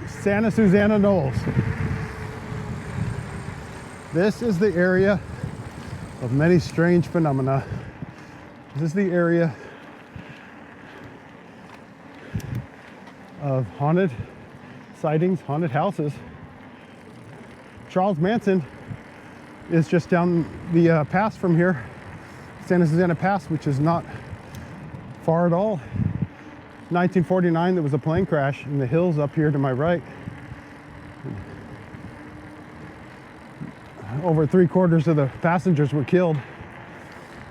Santa Susana Knolls. This is the area of many strange phenomena. This is the area of haunted sightings, haunted houses. Charles Manson is just down the pass from here, Santa Susana Pass, which is not far at all. 1949, there was a plane crash in the hills up here to my right. Over 3/4 of the passengers were killed.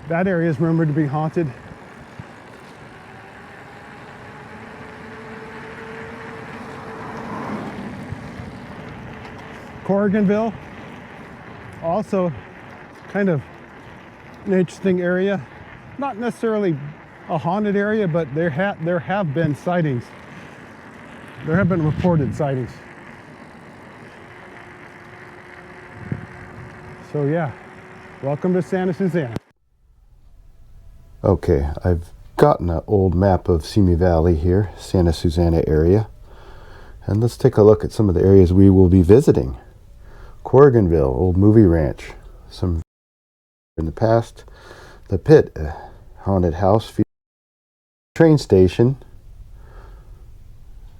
That area is rumored to be haunted. Corriganville, also kind of an interesting area. Not necessarily a haunted area, but there have been sightings. There have been reported sightings. So yeah, welcome to Santa Susana. Okay, I've gotten an old map of Simi Valley here, Santa Susana area. And let's take a look at some of the areas we will be visiting. Corriganville, old movie ranch. Some in the past. The Pit, haunted house. Train station.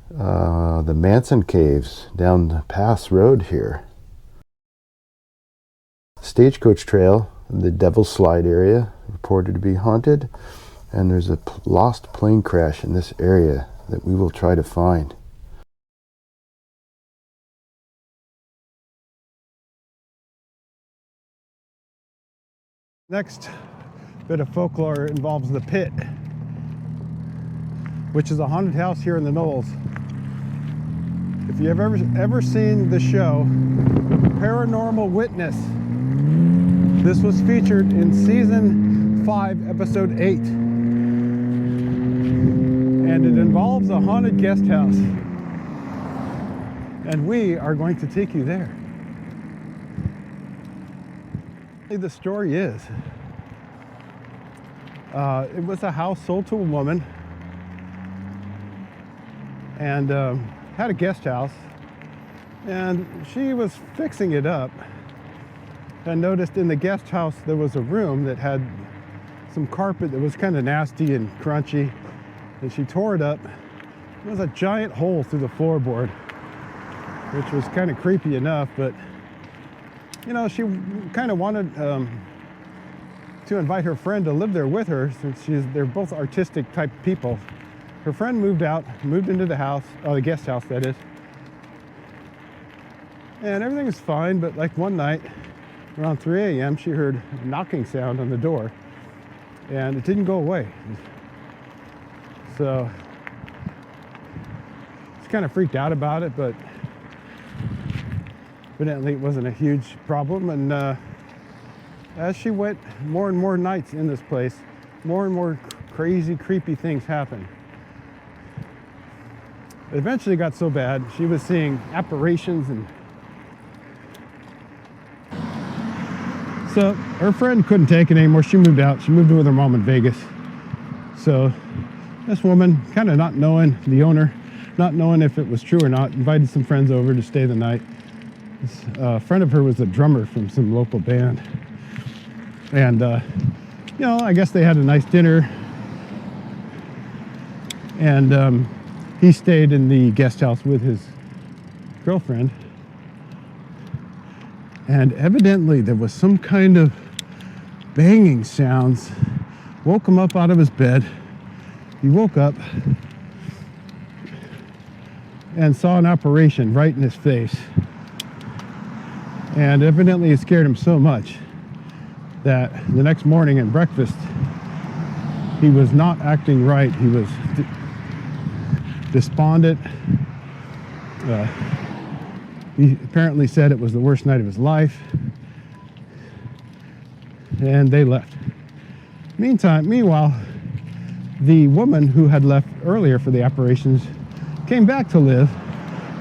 The Manson Caves down the pass road here. Stagecoach Trail, the Devil's Slide area, reported to be haunted. And there's a lost plane crash in this area that we will try to find. Next bit of folklore involves the Pit, which is a haunted house here in the Knolls. If you have ever seen the show Paranormal Witness, this was featured in season 5, episode 8. And it involves a haunted guest house. And we are going to take you there. The story is, it was a house sold to a woman, and had a guest house, and she was fixing it up and noticed in the guest house there was a room that had some carpet that was kind of nasty and crunchy, and she tore it up. There was a giant hole through the floorboard, which was kind of creepy enough, but you know, she kind of wanted to invite her friend to live there with her, since they're both artistic type people. Her friend moved into the house, the guest house that is, and everything was fine. But like one night around 3 a.m. she heard a knocking sound on the door, and it didn't go away. So she's kind of freaked out about it, but evidently it wasn't a huge problem. And as she went more and more nights in this place, more and more crazy, creepy things happened. It eventually got so bad, she was seeing apparitions, and so her friend couldn't take it anymore. She moved out. She moved in with her mom in Vegas. So this woman, kind of not knowing the owner, not knowing if it was true or not, invited some friends over to stay the night. This friend of her was a drummer from some local band. And, you know, I guess they had a nice dinner. And he stayed in the guest house with his girlfriend. And evidently there was some kind of banging sounds. Woke him up out of his bed. He woke up and saw an apparition right in his face. And evidently it scared him so much that the next morning at breakfast, he was not acting right. He was despondent. He apparently said it was the worst night of his life. And they left. Meanwhile, the woman who had left earlier for the apparitions came back to live.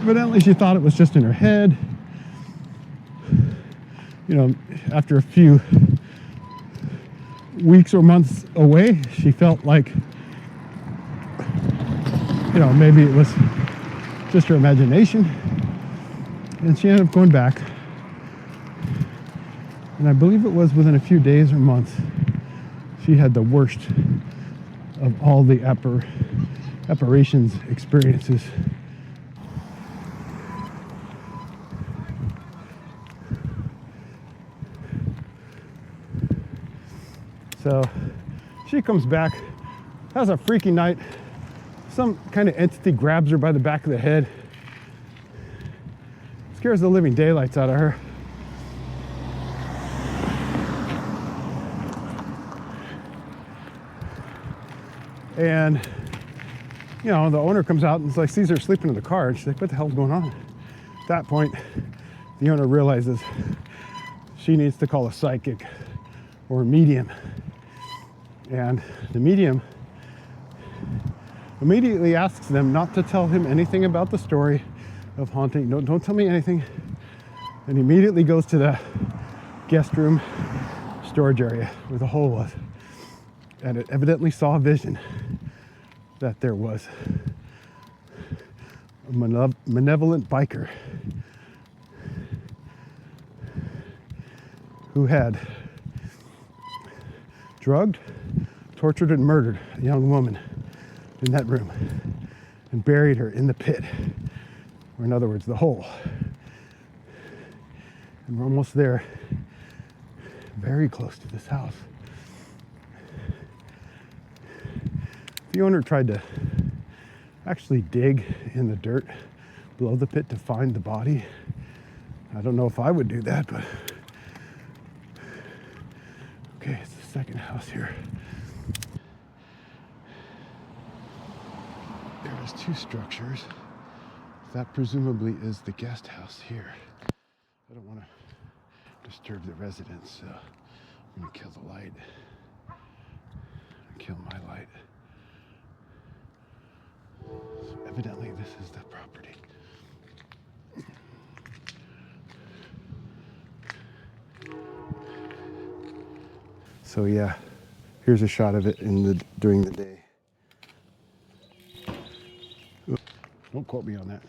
Evidently she thought it was just in her head. You know, after a few weeks or months away, she felt like, you know, maybe it was just her imagination. And she ended up going back. And I believe it was within a few days or months, she had the worst of all the apparitions experiences. So she comes back, has a freaky night. Some kind of entity grabs her by the back of the head, scares the living daylights out of her. And, you know, the owner comes out and it's like, sees her sleeping in the car, and she's like, what the hell's going on? At that point, the owner realizes she needs to call a psychic or a medium. And the medium immediately asks them not to tell him anything about the story of haunting. Don't tell me anything. And immediately goes to the guest room storage area where the hole was. And it evidently saw a vision that there was a malevolent biker who had drugged, tortured, and murdered a young woman in that room and buried her in the pit, or in other words, the hole. And we're almost there, very close to this house. The owner tried to actually dig in the dirt below the pit to find the body. I don't know if I would do that, but okay, it's the second house here. There's two structures. That presumably is the guest house here. I don't want to disturb the residents, so I'm going to kill the light. Kill my light. So evidently this is the property. So yeah, here's a shot of it during the day. Oops, don't quote me on that.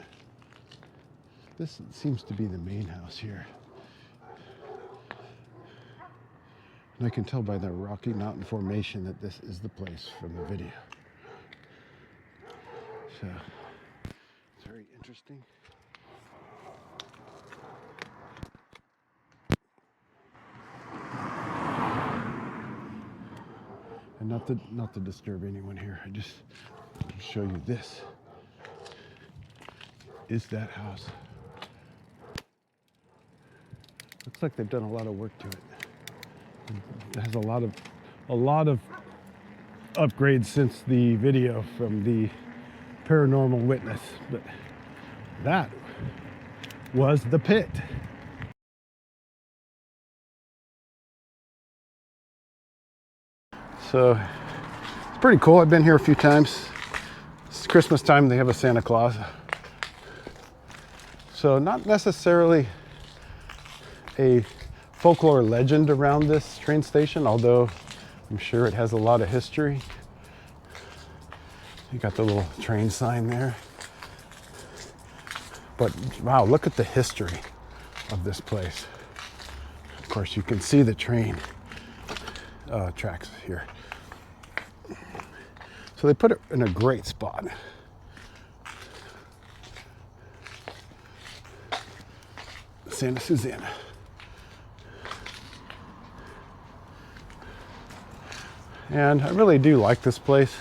This seems to be the main house here. And I can tell by the Rocky Mountain formation that this is the place from the video. So, it's very interesting. And not to disturb anyone here, I just want to show you this is that house. Looks like they've done a lot of work to it. It has a lot of upgrades since the video from the Paranormal Witness, but that was the pit. So it's pretty cool. I've been here a few times. It's Christmas time, they have a Santa Claus. So not necessarily a folklore legend around this train station, although I'm sure it has a lot of history. You got the little train sign there. But wow, look at the history of this place. Of course, you can see the train tracks here. So they put it in a great spot. Santa Susana. And I really do like this place.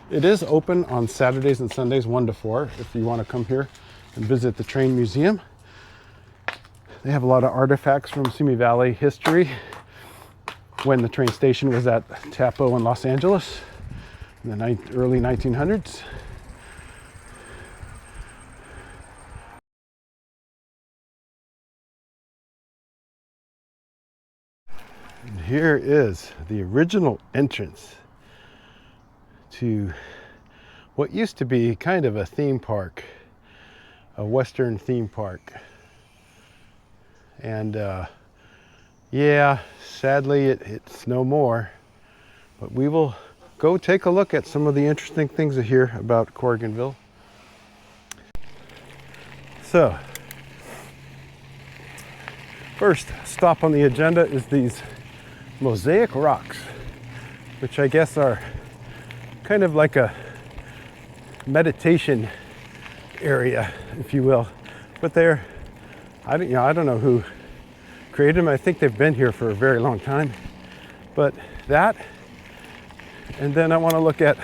It is open on Saturdays and Sundays 1 to 4 if you want to come here and visit the train museum. They have a lot of artifacts from Simi Valley history when the train station was at Tapo in Los Angeles in the early 1900s. And here is the original entrance to what used to be kind of a theme park, a Western theme park. And yeah, sadly it's no more, but we will go take a look at some of the interesting things here about Corriganville. So, first stop on the agenda is these mosaic rocks, which I guess are kind of like a meditation area, if you will. But they're, I don't know who created them. I think they've been here for a very long time. But that, and then I want to look at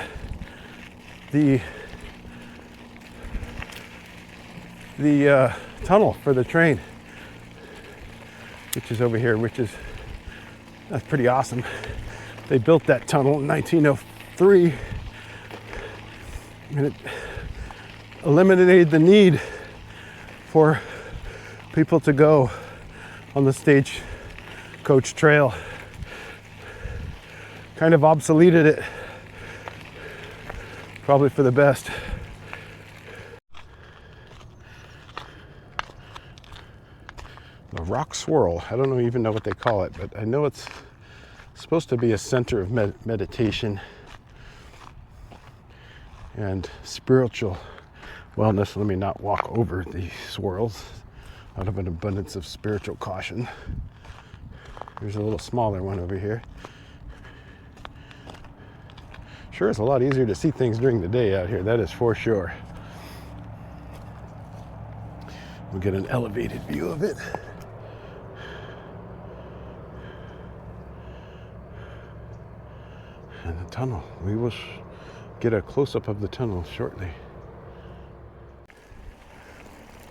the tunnel for the train, which is over here, that's pretty awesome. They built that tunnel in 1903, and it eliminated the need for people to go on the stagecoach trail. Kind of obsoleted it, probably for the best. The rock swirl, I don't even know what they call it, but I know it's supposed to be a center of meditation and spiritual wellness. Let me not walk over the swirls out of an abundance of spiritual caution. There's a little smaller one over here. Sure, it's a lot easier to see things during the day out here, that is for sure. We'll get an elevated view of it. And the tunnel. We will get a close-up of the tunnel shortly.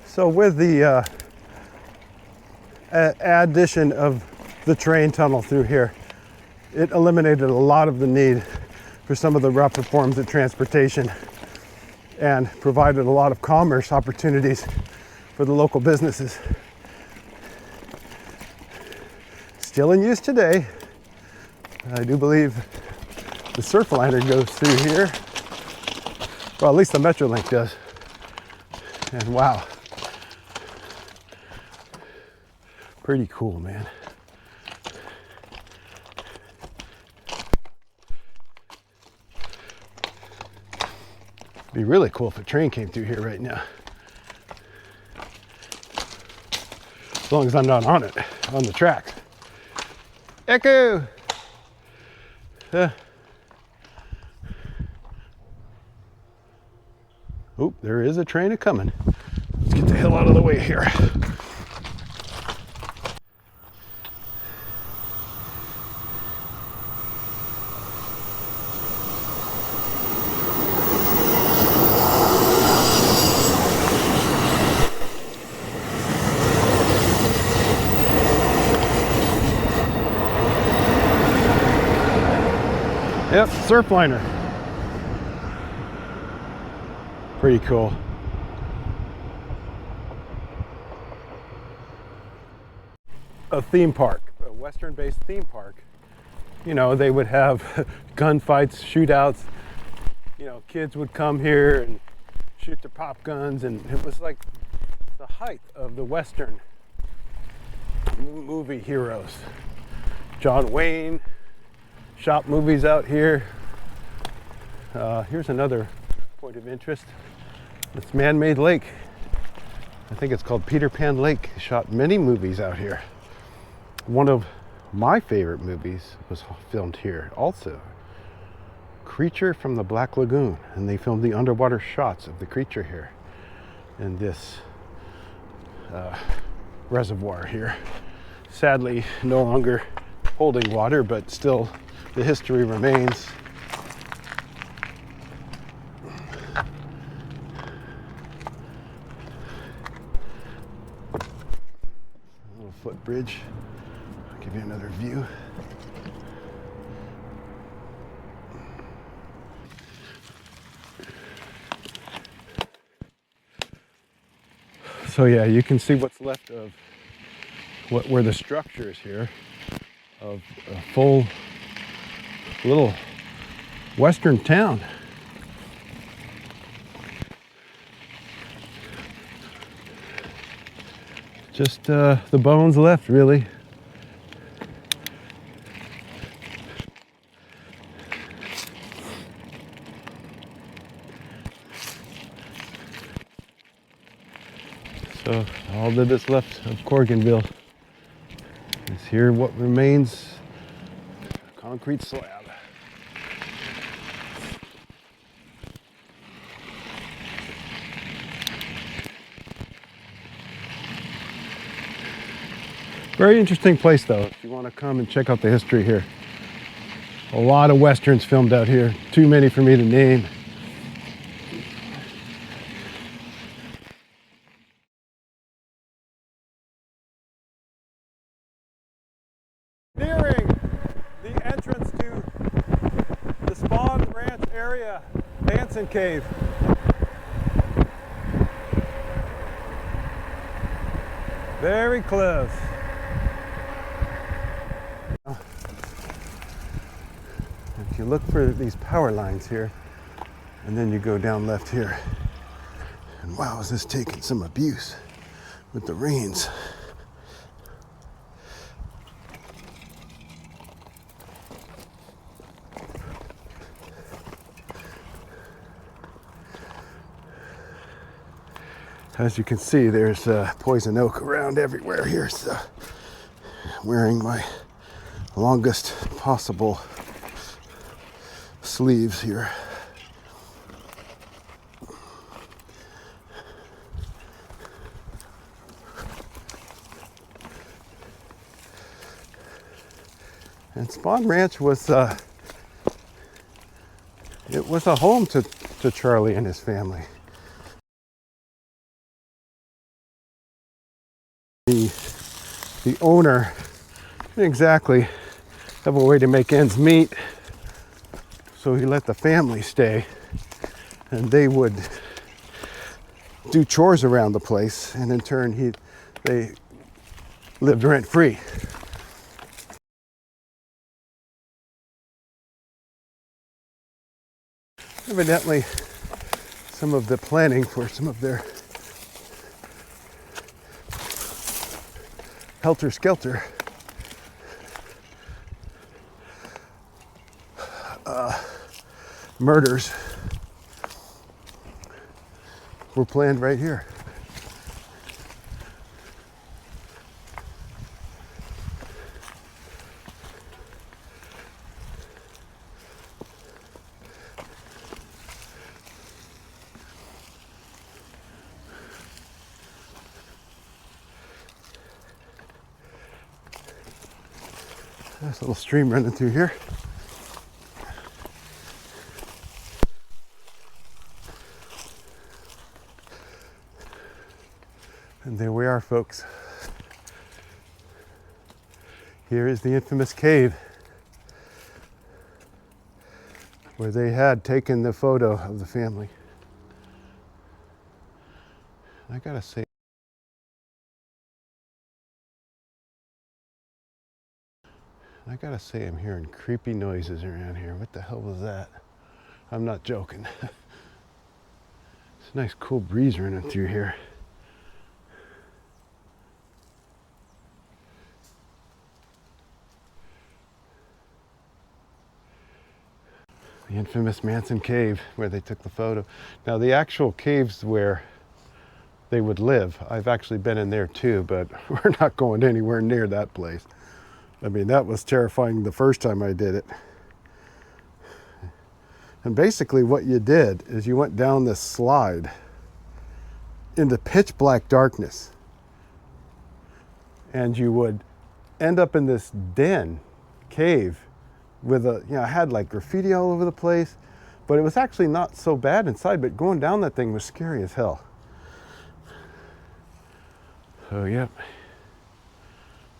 So with the addition of the train tunnel through here, it eliminated a lot of the need for some of the rougher forms of transportation and provided a lot of commerce opportunities for the local businesses. Still in use today. I do believe the Surfliner goes through here. Well, at least the Metrolink does. And wow. Pretty cool, man. It'd be really cool if a train came through here right now. As long as I'm not on it, on the tracks. Echo! Oh, there is a train a-coming. Let's get the hell out of the way here. Yep, Surfliner. Pretty cool. A theme park, a Western-based theme park. You know, they would have gunfights, shootouts. You know, kids would come here and shoot their pop guns, and it was like the height of the Western movie heroes. John Wayne shot movies out here. Here's another point of interest. This man-made lake. I think it's called Peter Pan Lake. He shot many movies out here. One of my favorite movies was filmed here also. Creature from the Black Lagoon. And they filmed the underwater shots of the creature here in this reservoir here. Sadly, no longer holding water, but still the history remains. A little footbridge. I'll give you another view. So yeah, you can see what's left of what were the structures here of a full little western town. Just the bones left, really. So all that is left of Corriganville is here what remains, a concrete slab. Very interesting place though, if you want to come and check out the history here. A lot of westerns filmed out here, too many for me to name. Nearing the entrance to the Spawn Ranch area, Manson Cave. Very close. If you look for these power lines here, and then you go down left here, and wow, is this taking some abuse with the rains. As you can see, there's poison oak around everywhere here, so I'm wearing my longest possible sleeves here. And Spawn Ranch was it was a home to Charlie and his family. The owner didn't exactly have a way to make ends meet, so he let the family stay, and they would do chores around the place, and in turn they lived rent-free. Evidently, some of the planning for some of their helter-skelter murders were planned right here. There's a little stream running through here. And there we are, folks. Here is the infamous cave where they had taken the photo of the family. I gotta say, I'm hearing creepy noises around here. What the hell was that? I'm not joking. It's a nice cool breeze running through here. The infamous Manson Cave where they took the photo. Now the actual caves where they would live, I've actually been in there too, but we're not going anywhere near that place. I mean, that was terrifying the first time I did it. And basically what you did is you went down this slide into pitch black darkness, and you would end up in this den cave with a, you know, it had like graffiti all over the place, but it was actually not so bad inside, but going down that thing was scary as hell. So yep,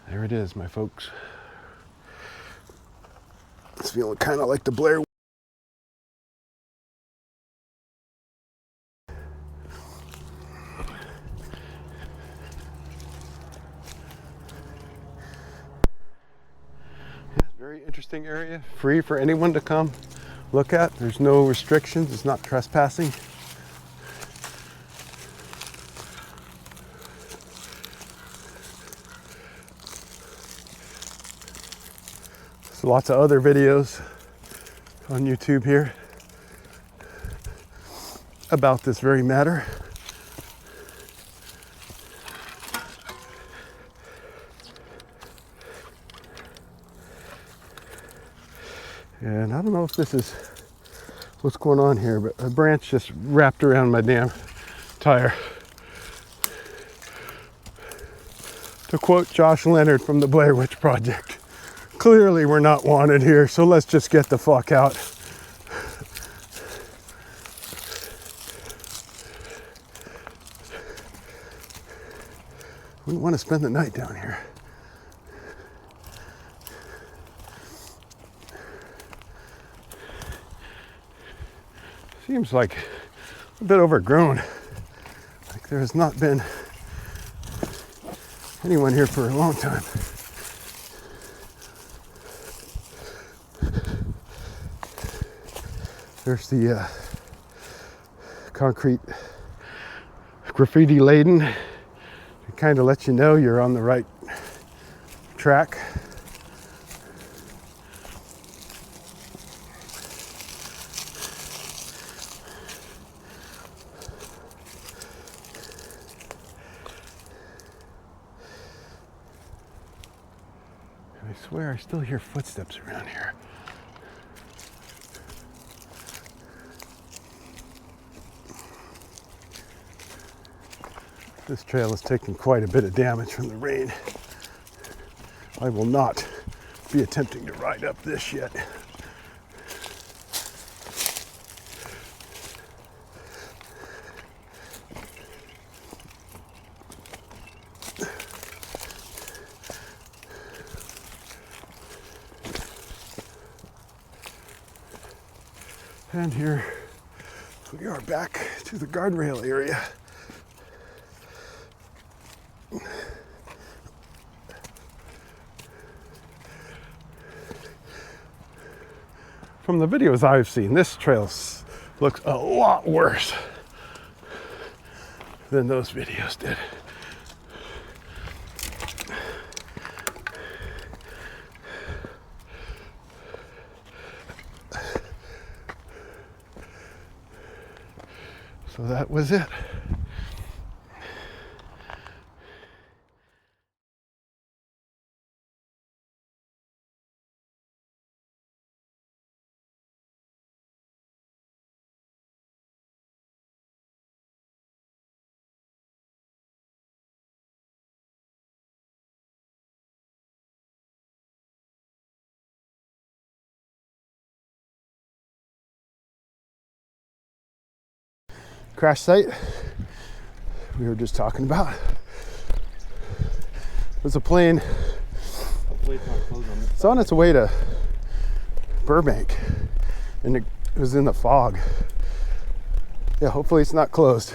there it is, my folks. It's feeling kind of like the Blair. Very interesting area, free for anyone to come look at. There's no restrictions, it's not trespassing. There's lots of other videos on YouTube here about this very matter. And I don't know if this is what's going on here, but a branch just wrapped around my damn tire. To quote Josh Leonard from the Blair Witch Project, clearly we're not wanted here, so let's just get the fuck out. Wouldn't want to spend the night down here. Seems like a bit overgrown. Like there has not been anyone here for a long time. There's the concrete graffiti laden. It kind of lets you know you're on the right track. I swear I still hear footsteps around here. This trail has taken quite a bit of damage from the rain. I will not be attempting to ride up this yet. And here we are back to the guardrail area. From the videos I've seen, this trail looks a lot worse than those videos did. So that was it. Crash site we were just talking about. There's a plane. It's on its way to Burbank, and it was in the fog. Yeah, hopefully it's not closed.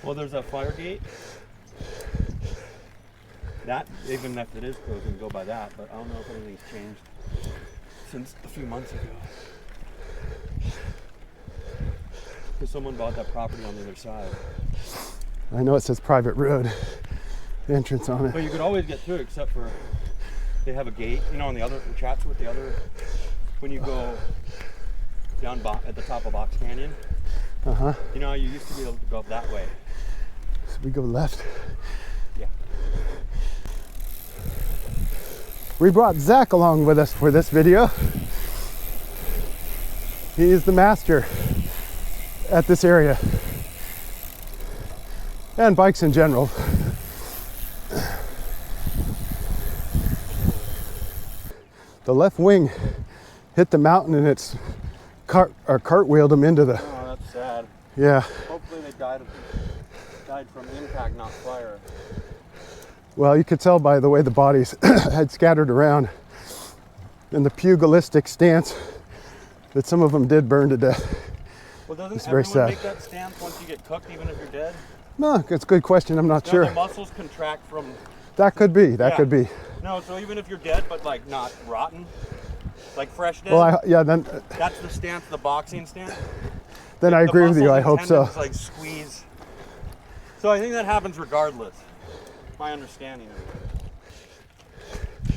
Well, there's a fire gate. That, even if it is closed, we can go by that, but I don't know if anything's changed since a few months ago. Because someone bought that property on the other side. I know it says private road entrance on it. But you could always get to it, except for they have a gate, you know, on the other, chats with the other, when you go down at the top of Box Canyon. Uh-huh. You know, you used to be able to go up that way. So we go left. Yeah. We brought Zach along with us for this video. He is the master at this area. And bikes in general. The left wing hit the mountain and it's cartwheeled him into the... Oh, that's sad. Yeah. Hopefully they died from impact, not fire. Well, you could tell by the way the bodies had scattered around and the pugilistic stance that some of them did burn to death. Well, doesn't it's very sad. Make that stance once you get cooked, even if you're dead? No, it's a good question. I'm not sure. The muscles contract from... That could be. That could be. No, so even if you're dead, but like not rotten, like fresh dead. Well, then that's the stance, the boxing stance. Then I agree with you. I hope so. Like squeeze. So I think that happens regardless. My understanding of it.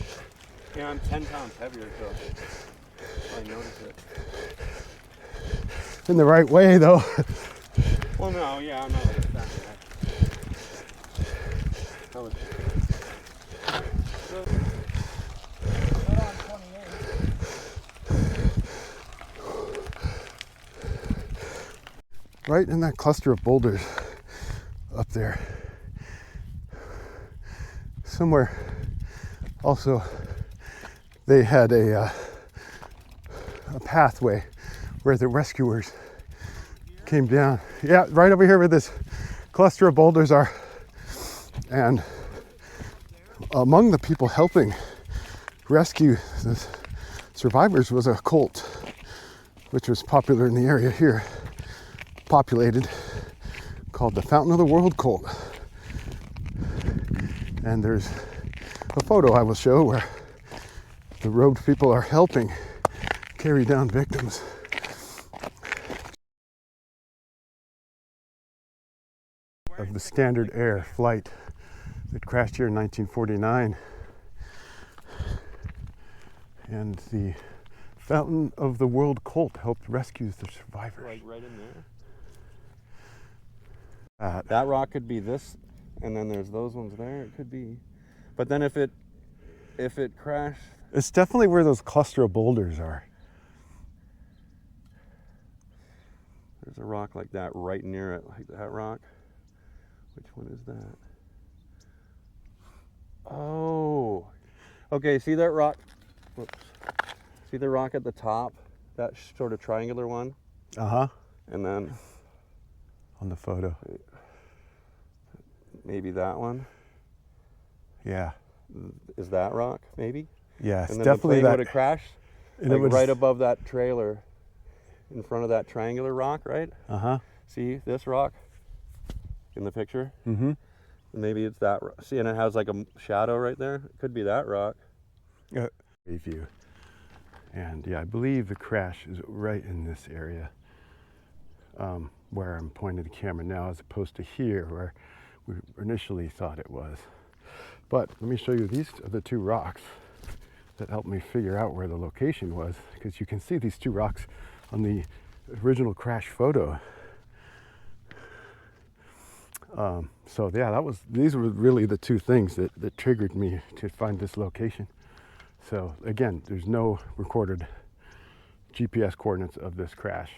Yeah, I'm 10 pounds heavier, so I notice it. In the right way, though. Well, no, yeah, I'm not like that. That was... So, on 28. right in that cluster of boulders up there. Somewhere also they had a pathway where the rescuers came down. Yeah, right over here where this cluster of boulders are. And among the people helping rescue the survivors was a cult, which was popular in the area here, populated, called the Fountain of the World Cult. And there's a photo I will show where the robed people are helping carry down victims. Of the Standard Air flight that crashed here in 1949. And the Fountain of the World Cult helped rescue the survivors. Like right in there. That rock could be this, and then there's those ones there. It could be, but then if it crashed, it's definitely where those cluster of boulders are. There's a rock like that right near it, like that rock. Which one is that? Oh, okay. See that rock? Whoops. See the rock at the top? That sort of triangular one. Uh-huh. And then on the photo, maybe that one. Yeah. Is that rock? Maybe. Yeah, it's and then definitely the plane that. would have crashed, like right above that trailer, in front of that triangular rock, right? Uh-huh. See this rock in the picture? Mm-hmm. Maybe it's that. See, and it has like a shadow right there. It could be that rock. View. And yeah, I believe the crash is right in this area, where I'm pointing the camera now, as opposed to here where we initially thought it was. But let me show you, these are the two rocks that helped me figure out where the location was, because you can see these two rocks on the original crash photo. So yeah, these were really the two things that triggered me to find this location. So again, there's no recorded GPS coordinates of this crash.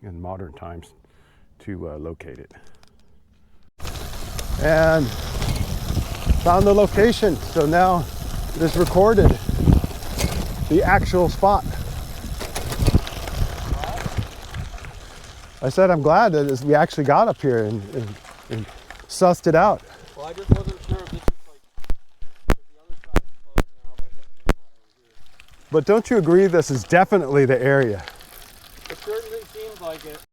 In modern times to locate it. And found the location. So now it is recorded, the actual spot. I said I'm glad that we actually got up here and sussed it out. Well, I just wasn't sure if this is like, because the other side's closed now, but it doesn't matter over here. But don't you agree this is definitely the area? It certainly seems like it.